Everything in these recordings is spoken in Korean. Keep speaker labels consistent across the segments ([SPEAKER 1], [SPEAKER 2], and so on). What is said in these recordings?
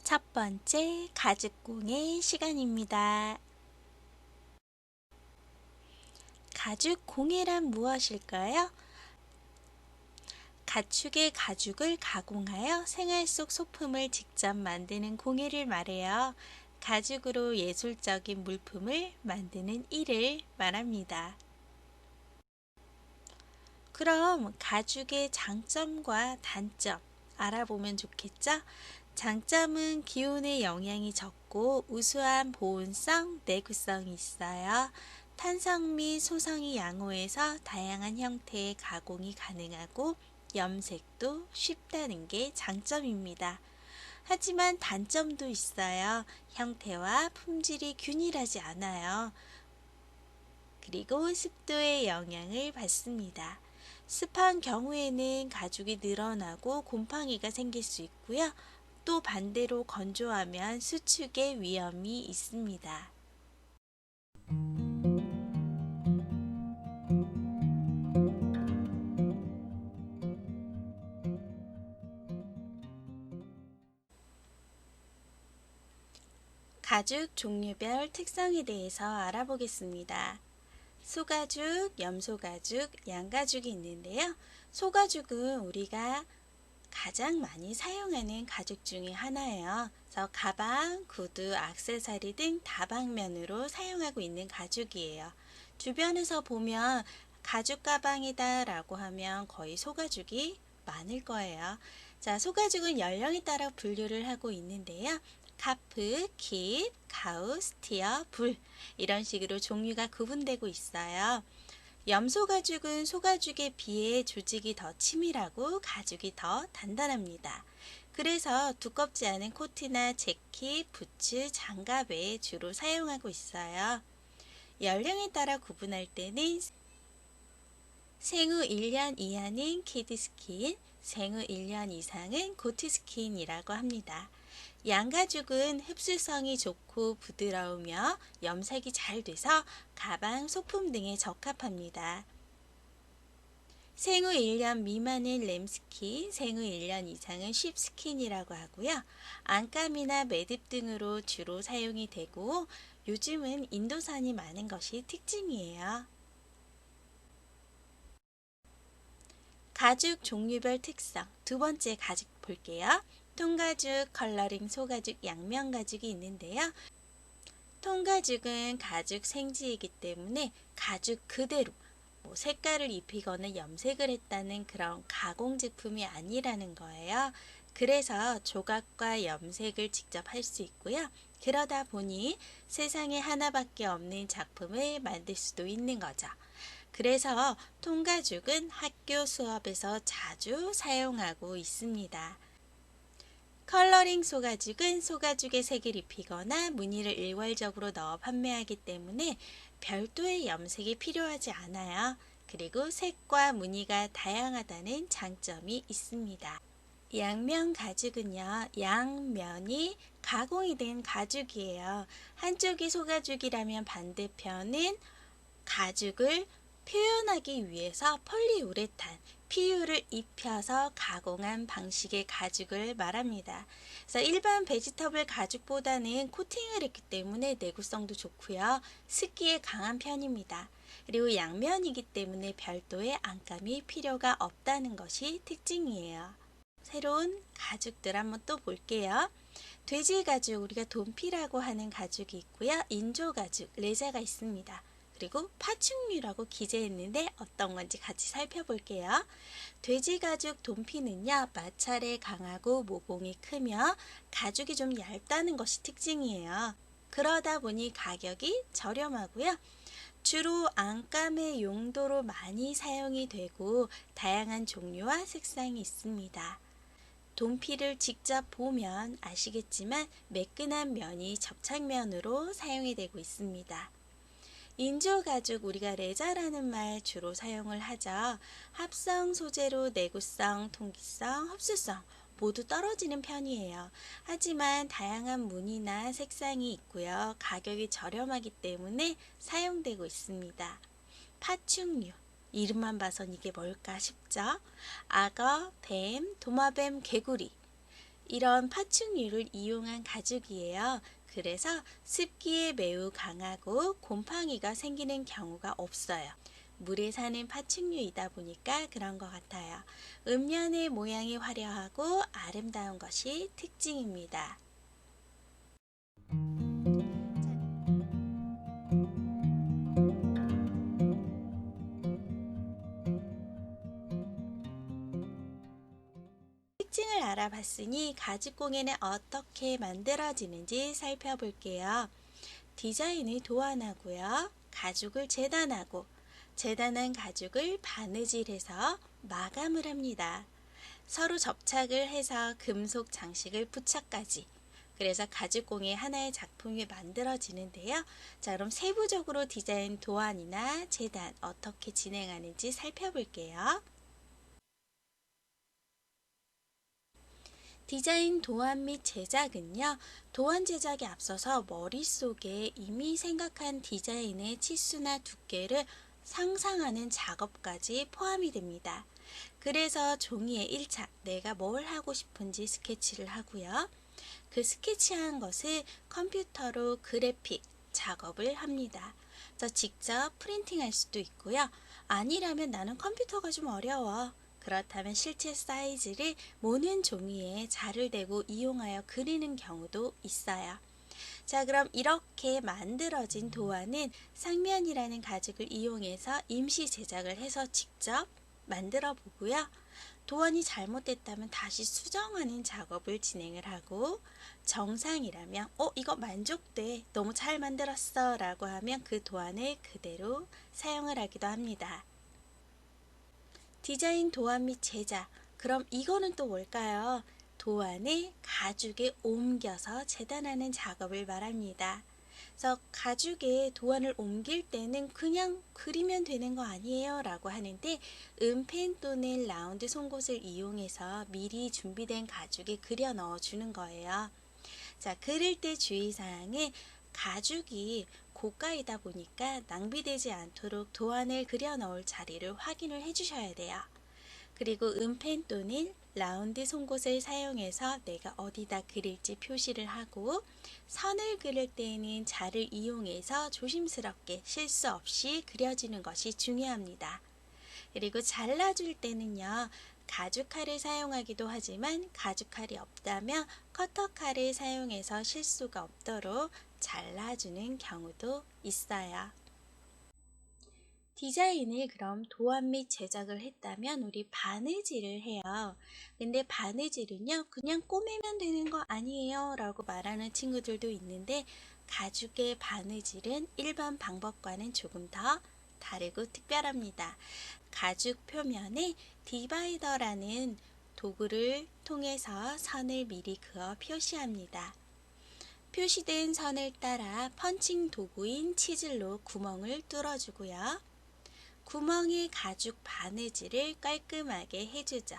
[SPEAKER 1] 첫 번째 가죽공예 시간입니다. 가죽공예란 무엇일까요? 가축의 가죽을 가공하여 생활 속 소품을 직접 만드는 공예를 말해요. 가죽으로 예술적인 물품을 만드는 일을 말합니다. 그럼 가죽의 장점과 단점 알아보면 좋겠죠? 장점은 기온의 영향이 적고 우수한 보온성, 내구성이 있어요. 탄성 및 소성이 양호해서 다양한 형태의 가공이 가능하고 염색도 쉽다는 게 장점입니다. 하지만 단점도 있어요. 형태와 품질이 균일하지 않아요. 그리고 습도의 영향을 받습니다. 습한 경우에는 가죽이 늘어나고 곰팡이가 생길 수 있고요. 또 반대로 건조하면 수축의 위험이 있습니다. 가죽 종류별 특성에 대해서 알아보겠습니다. 소가죽, 염소가죽, 양가죽이 있는데요. 소가죽은 우리가 가장 많이 사용하는 가죽 중에 하나예요. 그래서 가방, 구두, 액세서리 등 다방면으로 사용하고 있는 가죽이에요. 주변에서 보면 가죽 가방이다 라고 하면 거의 소가죽이 많을 거예요. 자, 소가죽은 연령에 따라 분류를 하고 있는데요. 카프, 킷, 가우, 스티어, 불 이런 식으로 종류가 구분되고 있어요. 염소가죽은 소가죽에 비해 조직이 더 치밀하고 가죽이 더 단단합니다. 그래서 두껍지 않은 코트나 재킷, 부츠, 장갑에 주로 사용하고 있어요. 연령에 따라 구분할 때는 생후 1년 이하는 키드스킨, 생후 1년 이상은 고트스킨이라고 합니다. 양가죽은 흡수성이 좋고 부드러우며 염색이 잘 돼서 가방, 소품 등에 적합합니다. 생후 1년 미만은 램스킨, 생후 1년 이상은 쉽스킨이라고 하고요. 안감이나 매듭 등으로 주로 사용이 되고 요즘은 인도산이 많은 것이 특징이에요. 가죽 종류별 특성 두 번째 가죽 볼게요. 통가죽, 컬러링 소가죽, 양면가죽이 있는데요. 통가죽은 가죽 생지이기 때문에 가죽 그대로 색깔을 입히거나 염색을 했다는 그런 가공 제품이 아니라는 거예요. 그래서 조각과 염색을 직접 할 수 있고요. 그러다 보니 세상에 하나밖에 없는 작품을 만들 수도 있는 거죠. 그래서 통가죽은 학교 수업에서 자주 사용하고 있습니다. 컬러링 소가죽은 소가죽에 색을 입히거나 무늬를 일괄적으로 넣어 판매하기 때문에 별도의 염색이 필요하지 않아요. 그리고 색과 무늬가 다양하다는 장점이 있습니다. 양면 가죽은요, 양면이 가공이 된 가죽이에요. 한쪽이 소가죽이라면 반대편은 가죽을 표현하기 위해서 폴리우레탄, PU를 입혀서 가공한 방식의 가죽을 말합니다. 그래서 일반 베지터블 가죽보다는 코팅을 했기 때문에 내구성도 좋고요. 습기에 강한 편입니다. 그리고 양면이기 때문에 별도의 안감이 필요가 없다는 것이 특징이에요. 새로운 가죽들 한번 또 볼게요. 돼지 가죽, 우리가 돈피라고 하는 가죽이 있고요. 인조 가죽, 레자가 있습니다. 그리고 파충류라고 기재했는데 어떤 건지 같이 살펴볼게요. 돼지 가죽 돈피는요, 마찰에 강하고 모공이 크며 가죽이 좀 얇다는 것이 특징이에요. 그러다 보니 가격이 저렴하고요. 주로 안감의 용도로 많이 사용이 되고 다양한 종류와 색상이 있습니다. 돈피를 직접 보면 아시겠지만 매끈한 면이 접착면으로 사용이 되고 있습니다. 인조 가죽, 우리가 레자라는 말 주로 사용을 하죠. 합성 소재로 내구성, 통기성, 흡수성 모두 떨어지는 편이에요. 하지만 다양한 무늬나 색상이 있고요. 가격이 저렴하기 때문에 사용되고 있습니다. 파충류, 이름만 봐선 이게 뭘까 싶죠? 악어, 뱀, 도마뱀, 개구리 이런 파충류를 이용한 가죽이에요. 그래서 습기에 매우 강하고 곰팡이가 생기는 경우가 없어요. 물에 사는 파충류이다 보니까 그런 것 같아요. 읍면의 모양이 화려하고 아름다운 것이 특징입니다. 특징을 알아봤으니 가죽공예는 어떻게 만들어지는지 살펴볼게요. 디자인을 도안하고요. 가죽을 재단하고 재단한 가죽을 바느질해서 마감을 합니다. 서로 접착을 해서 금속 장식을 부착까지. 그래서 가죽공예 하나의 작품이 만들어지는데요. 자, 그럼 세부적으로 디자인 도안이나 재단 어떻게 진행하는지 살펴볼게요. 디자인 도안 및 제작은요, 도안 제작에 앞서서 머릿속에 이미 생각한 디자인의 치수나 두께를 상상하는 작업까지 포함이 됩니다. 그래서 종이에 1차 내가 뭘 하고 싶은지 스케치를 하고요. 그 스케치한 것을 컴퓨터로 그래픽 작업을 합니다. 그래서 직접 프린팅할 수도 있고요. 아니라면 나는 컴퓨터가 좀 어려워. 그렇다면 실제 사이즈를 모는 종이에 자를 대고 이용하여 그리는 경우도 있어요. 자, 그럼 이렇게 만들어진 도안은 쌍면이라는 가죽을 이용해서 임시 제작을 해서 직접 만들어 보고요. 도안이 잘못됐다면 다시 수정하는 작업을 진행을 하고, 정상이라면 이거 만족돼, 너무 잘 만들었어 라고 하면 그 도안을 그대로 사용을 하기도 합니다. 디자인 도안 및 제작. 그럼 이거는 또 뭘까요? 도안을 가죽에 옮겨서 재단하는 작업을 말합니다. 그래서 가죽에 도안을 옮길 때는 그냥 그리면 되는 거 아니에요 라고 하는데, 은펜 또는 라운드 송곳을 이용해서 미리 준비된 가죽에 그려 넣어 주는 거예요. 자, 그릴 때 주의사항은 가죽이 고가이다 보니까 낭비되지 않도록 도안을 그려 넣을 자리를 확인을 해 주셔야 돼요. 그리고 은펜 또는 라운드 송곳을 사용해서 내가 어디다 그릴지 표시를 하고, 선을 그릴 때에는 자를 이용해서 조심스럽게 실수 없이 그려주는 것이 중요합니다. 그리고 잘라줄 때는요, 가죽칼을 사용하기도 하지만 가죽칼이 없다면 커터칼을 사용해서 실수가 없도록 잘라주는 경우도 있어요. 디자인을 그럼 도안 및 제작을 했다면 우리 바느질을 해요. 근데 바느질은요, 그냥 꼬매면 되는 거 아니에요 라고 말하는 친구들도 있는데, 가죽의 바느질은 일반 방법과는 조금 더 다르고 특별합니다. 가죽 표면에 디바이더라는 도구를 통해서 선을 미리 그어 표시합니다. 표시된 선을 따라 펀칭 도구인 치즐로 구멍을 뚫어주고요. 구멍에 가죽 바느질을 깔끔하게 해주죠.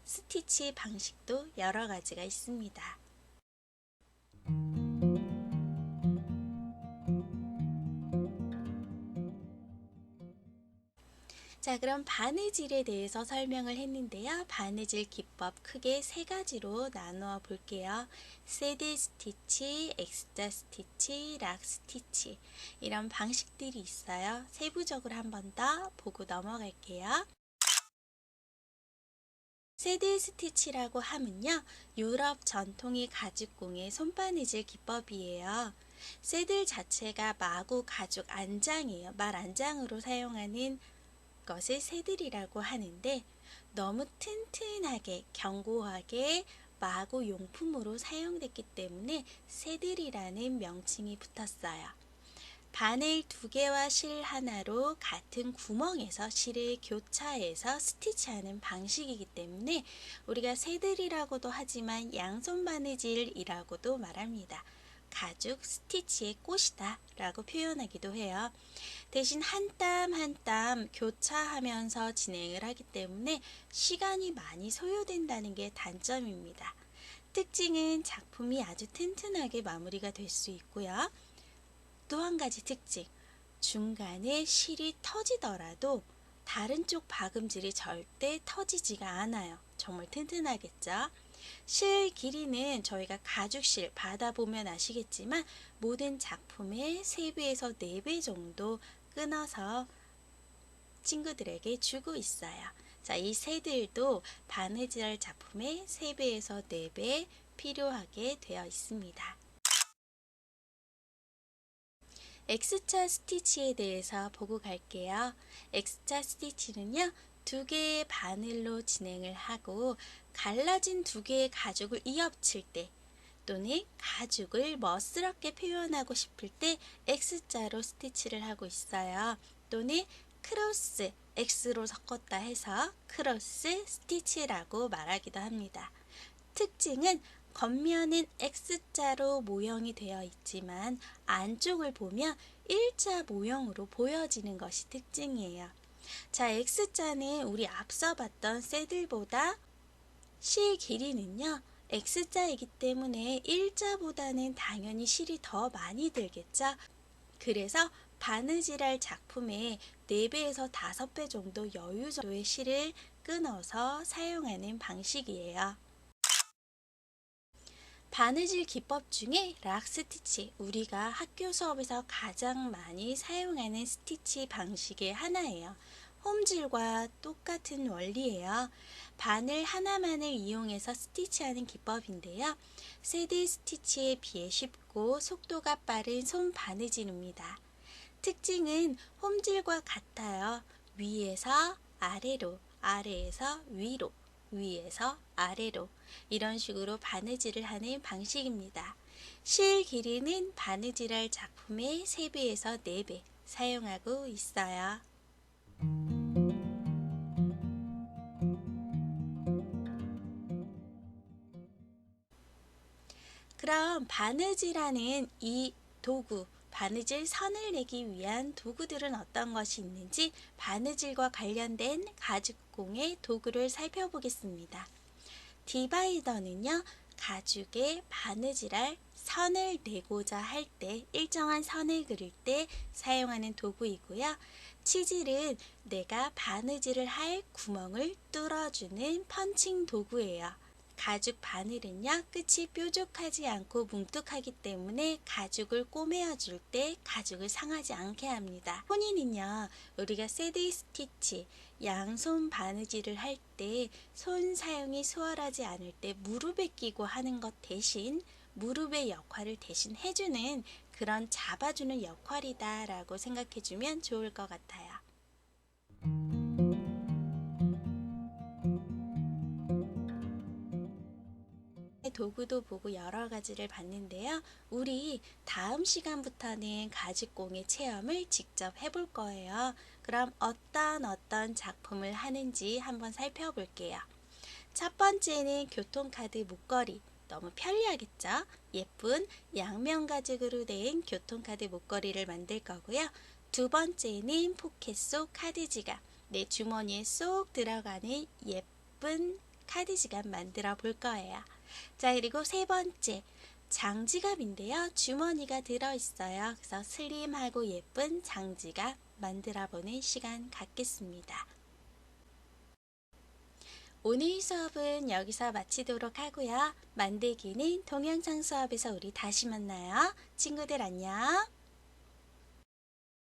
[SPEAKER 1] 스티치 방식도 여러 가지가 있습니다. 자, 그럼 바느질에 대해서 설명을 했는데요. 바느질 기법 크게 세 가지로 나누어 볼게요. 새드 스티치, 엑스자 스티치, 락 스티치, 이런 방식들이 있어요. 세부적으로 한 번 더 보고 넘어갈게요. 새드 스티치라고 하면요, 유럽 전통의 가죽공예 손바느질 기법이에요. 새들 자체가 마구 가죽 안장이에요. 말 안장으로 사용하는 것을 새들이라고 하는데, 너무 튼튼하게 견고하게 마구 용품으로 사용됐기 때문에 새들이라는 명칭이 붙었어요. 바늘 2개와 실 하나로 같은 구멍에서 실을 교차해서 스티치하는 방식이기 때문에 우리가 새들이라고도 하지만 양손 바느질이라고도 말합니다. 가죽 스티치의 꽃이다 라고 표현하기도 해요. 대신 한 땀 한 땀 교차하면서 진행을 하기 때문에 시간이 많이 소요된다는 게 단점입니다. 특징은 작품이 아주 튼튼하게 마무리가 될 수 있고요. 또 한 가지 특징, 중간에 실이 터지더라도 다른 쪽 박음질이 절대 터지지가 않아요. 정말 튼튼하겠죠? 실 길이는 저희가 가죽실 받아보면 아시겠지만 모든 작품의 3배에서 4배 정도 끊어서 친구들에게 주고 있어요. 자, 이 새들도 바느질 작품의 3배에서 4배 필요하게 되어 있습니다. X자 스티치에 대해서 보고 갈게요. X자 스티치는요, 2개의 바늘로 진행을 하고 갈라진 2개의 가죽을 이어붙일 때 또는 가죽을 멋스럽게 표현하고 싶을 때 X자로 스티치를 하고 있어요. 또는 크로스, X로 섞었다 해서 크로스 스티치라고 말하기도 합니다. 특징은 겉면은 X자로 모형이 되어 있지만 안쪽을 보면 일자 모형으로 보여지는 것이 특징이에요. 자, X자는 우리 앞서 봤던 새들보다 실 길이는요, X자이기 때문에 일자보다는 당연히 실이 더 많이 들겠죠. 그래서 바느질할 작품에 4배에서 5배 정도 여유 정도의 실을 끊어서 사용하는 방식이에요. 바느질 기법 중에 락 스티치, 우리가 학교 수업에서 가장 많이 사용하는 스티치 방식의 하나예요. 홈질과 똑같은 원리예요. 바늘 하나만을 이용해서 스티치하는 기법인데요. 세디 스티치에 비해 쉽고 속도가 빠른 손 바느질입니다. 특징은 홈질과 같아요. 위에서 아래로, 아래에서 위로, 위에서 아래로 이런 식으로 바느질을 하는 방식입니다. 실 길이는 바느질할 작품의 3배에서 4배 사용하고 있어요. 그럼 바느질하는 이 도구, 바느질 선을 내기 위한 도구들은 어떤 것이 있는지 바느질과 관련된 가죽공예 도구를 살펴보겠습니다. 디바이더는요, 가죽에 바느질할 선을 내고자 할 때, 일정한 선을 그릴 때 사용하는 도구이고요. 치질은 내가 바느질을 할 구멍을 뚫어주는 펀칭 도구예요. 가죽 바늘은요, 끝이 뾰족하지 않고 뭉툭하기 때문에 가죽을 꼬매어 줄 때 가죽을 상하지 않게 합니다. 혼이는요, 우리가 세디 스티치, 양손 바느질을 할 때 손 사용이 수월하지 않을 때 무릎에 끼고 하는 것 대신 무릎의 역할을 대신 해주는 그런 잡아주는 역할이다 라고 생각해주면 좋을 것 같아요. 도구도 보고 여러 가지를 봤는데요. 우리 다음 시간부터는 가죽공예 체험을 직접 해볼 거예요. 그럼 어떤 작품을 하는지 한번 살펴볼게요. 첫 번째는 교통카드 목걸이. 너무 편리하겠죠? 예쁜 양면 가죽으로 된 교통카드 목걸이를 만들 거고요. 두 번째는 포켓 속 카드 지갑. 내 주머니에 쏙 들어가는 예쁜 카드 지갑 만들어 볼 거예요. 자, 그리고 세 번째, 장지갑인데요. 주머니가 들어있어요. 그래서 슬림하고 예쁜 장지갑 만들어보는 시간 갖겠습니다. 오늘 수업은 여기서 마치도록 하고요. 만들기는 동영상 수업에서 우리 다시 만나요. 친구들 안녕.